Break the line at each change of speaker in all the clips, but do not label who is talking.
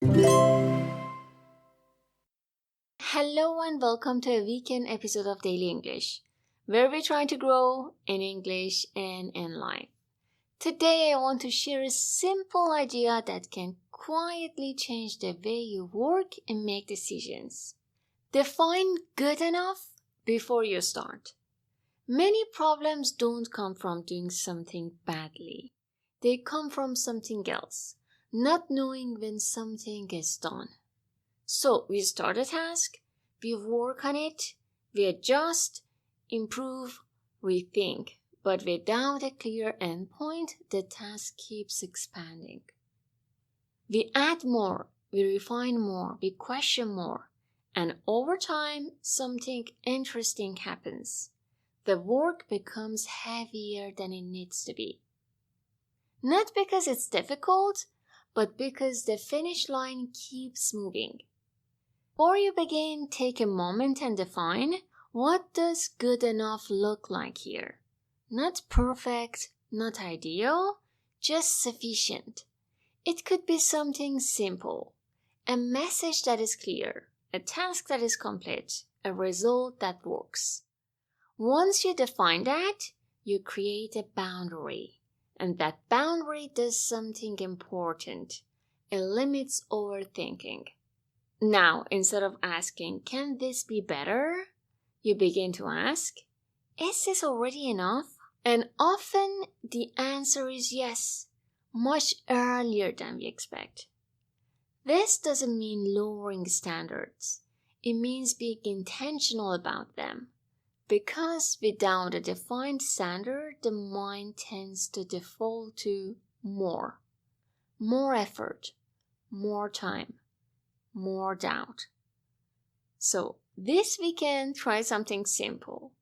Hello and welcome to a weekend episode of Daily English, where we try to grow in English and in life. Today I want to share a simple idea that can quietly change the way you work and make decisions. Define good enough before you start. Many problems don't come from doing something badly. They come from something else, not knowing when something is done. So we start a task, we work on it, we adjust, improve, rethink. But without a clear endpoint, the task keeps expanding. We add more, we refine more, we question more. And over time, something interesting happens. The work becomes heavier than it needs to be. Not because it's difficult, but because the finish line keeps moving. Before you begin, take a moment and define, what does good enough look like here? Not perfect, not ideal, just sufficient. It could be something simple, a message that is clear, a task that is complete, a result that works. Once you define that, you create a boundary, and that boundary does something important. It limits overthinking. Now, instead of asking, can this be better? You begin to ask, is this already enough? And often the answer is yes, much earlier than we expect. This doesn't mean lowering standards. It means being intentional about them. Because without a defined standard, the mind tends to default to more. More effort, more time, more doubt. So this weekend, try something simple.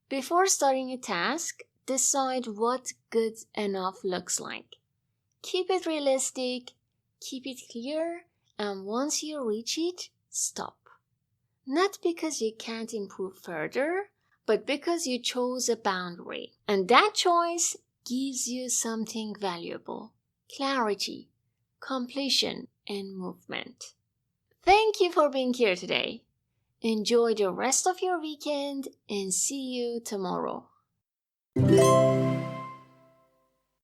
Before starting a task, decide what good enough looks like. Keep it realistic, keep it clear, and once you reach it, stop. Not because you can't improve further, but because you chose a boundary. And that choice gives you something valuable: clarity, completion, and movement. Thank you for being here today. Enjoy the rest of your weekend and see you tomorrow.